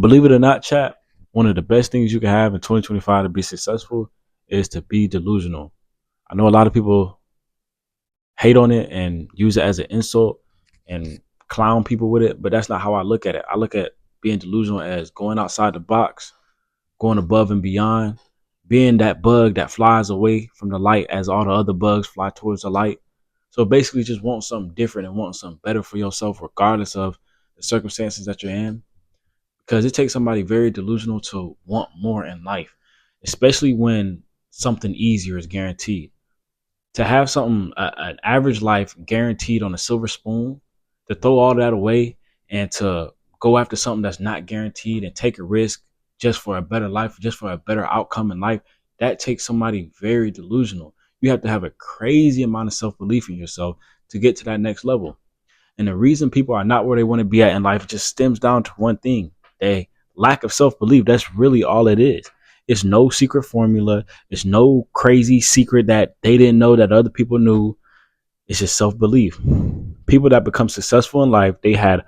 Believe it or not, chat, one of the best things you can have in 2025 to be successful is to be delusional. I know a lot of people hate on it and use it as an insult and clown people with it, but that's not how I look at it. I look at being delusional as going outside the box, going above and beyond, being that bug that flies away from the light as all the other bugs fly towards the light. So basically, just want something different and want something better for yourself, regardless of the circumstances that you're in. Because it takes somebody very delusional to want more in life, especially when something easier is guaranteed. To have something, an average life guaranteed on a silver spoon, to throw all that away and to go after something that's not guaranteed and take a risk just for a better life, just for a better outcome in life, that takes somebody very delusional. You have to have a crazy amount of self belief in yourself to get to that next level. And the reason people are not where they want to be at in life just stems down to one thing: they lack of self belief. That's really all it is. It's no secret formula. It's no crazy secret that they didn't know that other people knew. It's just self belief. People that become successful in life, they had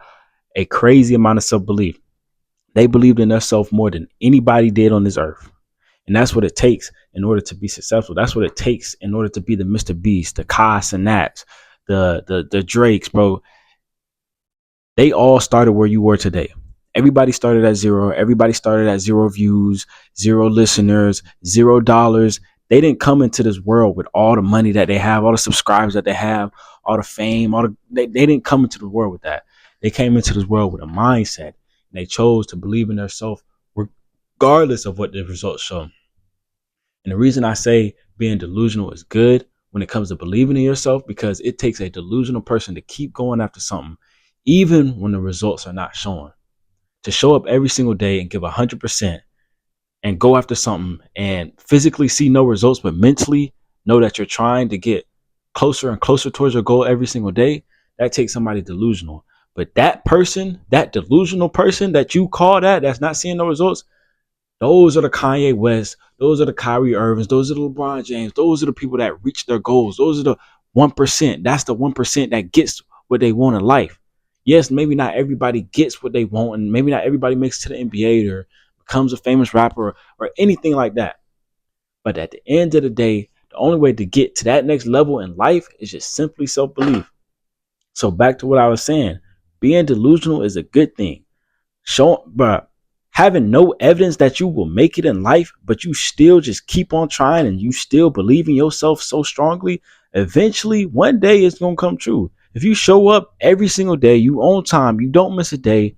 a crazy amount of self belief. They believed in themselves more than anybody did on this earth. And that's what it takes in order to be successful. That's what it takes in order to be the Mr. Beast, the Kai Cenats, the Drakes, bro. They all started where you were today. Everybody started at zero. Everybody started at 0 views, 0 listeners, $0. They didn't come into this world with all the money that they have, all the subscribers that they have, all the fame, they didn't come into the world with that. They came into this world with a mindset, and they chose to believe in themselves regardless of what the results show. And the reason I say being delusional is good when it comes to believing in yourself, because it takes a delusional person to keep going after something, even when the results are not showing. To show up every single day and give 100% and go after something and physically see no results, but mentally know that you're trying to get closer and closer towards your goal every single day, that takes somebody delusional. But that person, that delusional person that you call that's not seeing no results, those are the Kanye West, those are the Kyrie Irvings, those are the LeBron James, those are the people that reach their goals. Those are the 1%. That's the 1% that gets what they want in life. Yes, maybe not everybody gets what they want, and maybe not everybody makes it to the NBA or becomes a famous rapper or anything like that. But at the end of the day, the only way to get to that next level in life is just simply self-belief. So back to what I was saying, being delusional is a good thing. But having no evidence that you will make it in life, but you still just keep on trying and you still believe in yourself so strongly, eventually one day it's going to come true. If you show up every single day, you on time, you don't miss a day,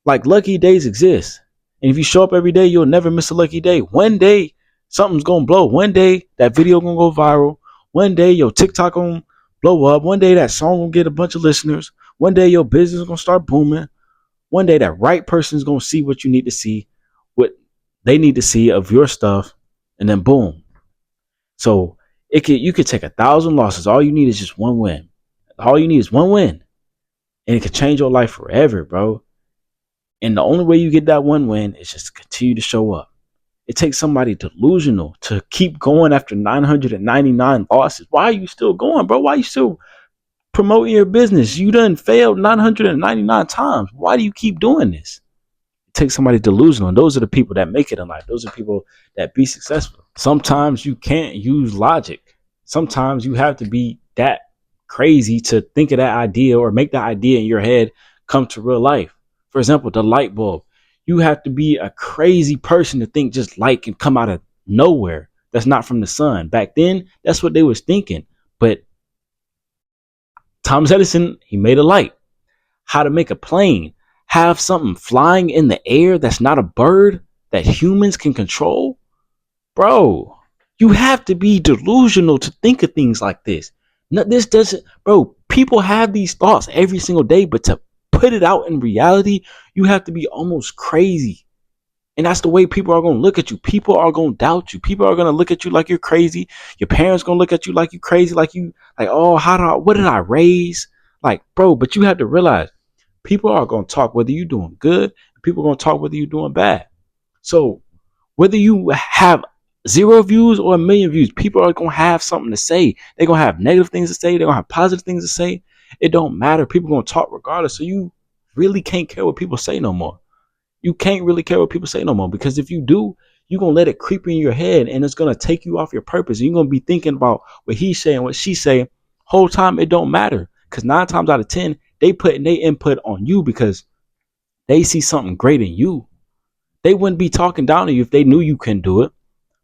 like lucky days exist. And if you show up every day, you'll never miss a lucky day. One day something's going to blow. One day that video going to go viral. One day your TikTok going to blow up. One day that song going to get a bunch of listeners. One day your business is going to start booming. One day that right person is going to see what you need to see, what they need to see of your stuff, and then boom. So you could take 1,000 losses. All you need is just one win. All you need is one win, and it could change your life forever, bro. And the only way you get that one win is just to continue to show up. It takes somebody delusional to keep going after 999 losses. Why are you still going, bro? Why are you still promoting your business? You done failed 999 times. Why do you keep doing this? It takes somebody delusional, and those are the people that make it in life. Those are people that be successful. Sometimes you can't use logic. Sometimes you have to be that crazy to think of that idea or make that idea in your head come to real life. For example, the light bulb. You have to be a crazy person to think just light can come out of nowhere. That's not from the sun. Back then, that's what they was thinking. But Thomas Edison, he made a light. How to make a plane. Have something flying in the air that's not a bird that humans can control. Bro, you have to be delusional to think of things like this. No, this doesn't, bro, people have these thoughts every single day, but to put it out in reality, you have to be almost crazy. And that's the way people are going to look at you. People are going to doubt you. People are going to look at you like you're crazy. Your parents going to look at you like you crazy, like oh, what did I raise? Like, bro, but you have to realize people are going to talk whether you're doing good. People are going to talk whether you're doing bad. So whether you have 0 views or 1,000,000 views, people are going to have something to say. They're going to have negative things to say. They're going to have positive things to say. It don't matter. People are going to talk regardless. So you really can't care what people say no more. You can't really care what people say no more, because if you do, you're gonna let it creep in your head and it's gonna take you off your purpose. And you're gonna be thinking about what he's saying, what she's saying. Whole time it don't matter. Because 9 times out of 10, they putting their input on you because they see something great in you. They wouldn't be talking down to you if they knew you couldn't do it.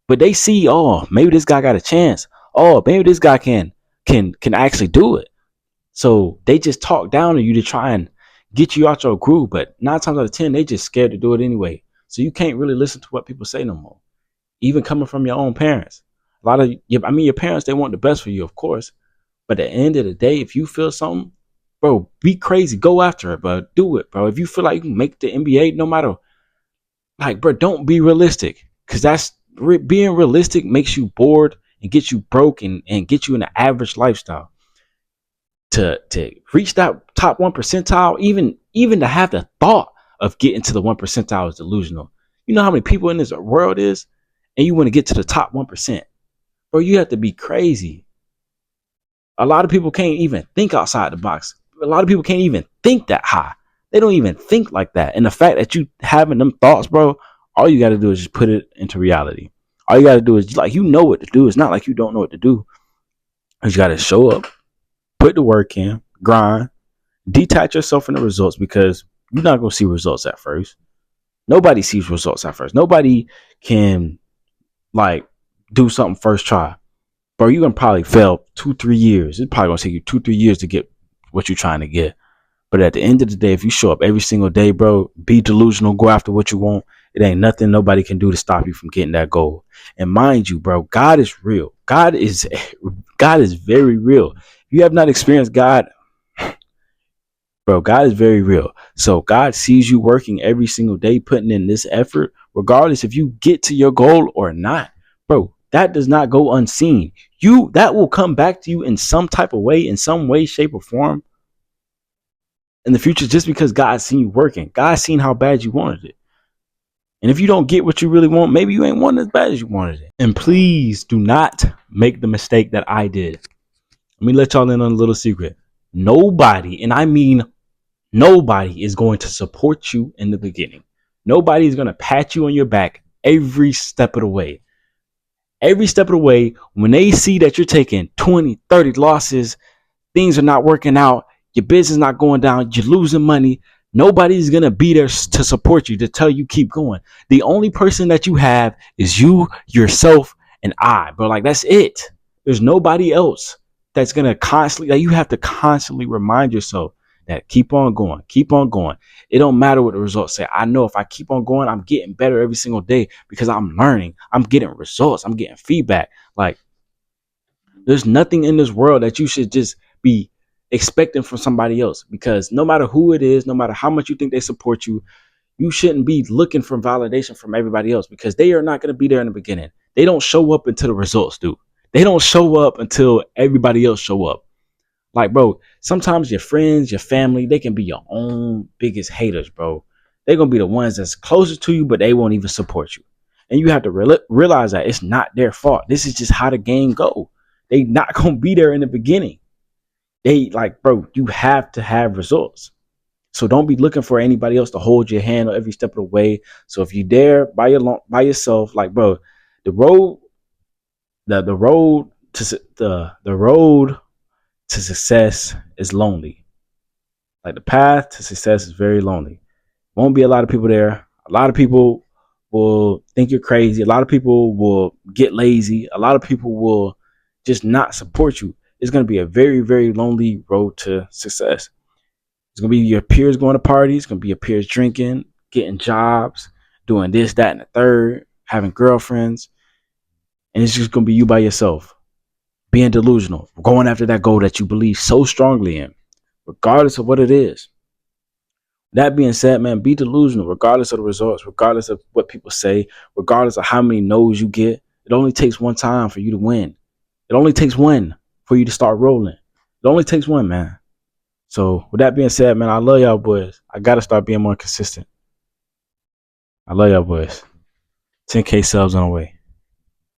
But they see, oh, maybe this guy got a chance. Oh, maybe this guy can actually do it. So they just talk down to you to try and get you out your groove. But 9 times out of 10, they just scared to do it anyway. So you can't really listen to what people say no more. Even coming from your own parents. A lot of, your parents, they want the best for you, of course. But at the end of the day, if you feel something, bro, be crazy. Go after it, bro. Do it, bro. If you feel like you can make the NBA, no matter, like, bro, don't be realistic. Because being realistic makes you bored and gets you broke and get you in an average lifestyle. To reach that top 1 percentile, even to have the thought of getting to the 1 percentile is delusional. You know how many people in this world is, and you want to get to the top 1%, bro? You have to be crazy. A lot of people can't even think outside the box. A lot of people can't even think that high. They don't even think like that. And the fact that you having them thoughts, bro, all you got to do is just put it into reality. All you got to do is, like, you know what to do. It's not like you don't know what to do. You got to show up, put the work in, grind, detach yourself from the results, because you're not going to see results at first. Nobody sees results at first. Nobody can, like, do something first try. Bro, you're going to probably fail 2-3 years. It's probably going to take you 2-3 years to get what you're trying to get. But at the end of the day, if you show up every single day, bro, be delusional, go after what you want, it ain't nothing nobody can do to stop you from getting that goal. And mind you, bro, God is real. God is very real. If you have not experienced God, bro, God is very real. So God sees you working every single day, putting in this effort, regardless if you get to your goal or not. Bro, that does not go unseen. That will come back to you in some type of way, in some way, shape, or form in the future, just because God's seen you working. God's seen how bad you wanted it. And if you don't get what you really want, maybe you ain't want it as bad as you wanted it. And please do not make the mistake that I did. Let me let y'all in on a little secret. Nobody, and I mean nobody, is going to support you in the beginning. Nobody is going to pat you on your back every step of the way. Every step of the way, when they see that you're taking 20, 30 losses, things are not working out, your business not going down, you're losing money, nobody's going to be there to support you, to tell you keep going. The only person that you have is you, yourself, and I, bro. Like, that's it. There's nobody else that's going to constantly, like, you have to constantly remind yourself that keep on going, keep on going. It don't matter what the results say. I know if I keep on going, I'm getting better every single day because I'm learning. I'm getting results. I'm getting feedback. Like, there's nothing in this world that you should just be expecting from somebody else, because no matter who it is, no matter how much you think they support you, you shouldn't be looking for validation from everybody else, because they are not going to be there in the beginning. They don't show up until the results do. They don't show up until everybody else show up. Like, bro, sometimes your friends, your family, they can be your own biggest haters, bro. They're going to be the ones that's closest to you, but they won't even support you. And you have to realize that it's not their fault. This is just how the game go. They not going to be there in the beginning. They, like, bro, you have to have results. So don't be looking for anybody else to hold your hand on every step of the way. So if you're there by yourself, like, bro, the road to success is lonely. Like, the path to success is very lonely. Won't be a lot of people there. A lot of people will think you're crazy. A lot of people will get lazy. A lot of people will just not support you. It's going to be a very, very lonely road to success. It's going to be your peers going to parties. It's going to be your peers drinking, getting jobs, doing this, that, and the third, having girlfriends. And it's just going to be you by yourself, being delusional, going after that goal that you believe so strongly in, regardless of what it is. That being said, man, be delusional, regardless of the results, regardless of what people say, regardless of how many no's you get. It only takes one time for you to win. It only takes one for you to start rolling. It only takes one, man. So with that being said, man, I love y'all boys. I got to start being more consistent. I love y'all boys. 10K subs on the way.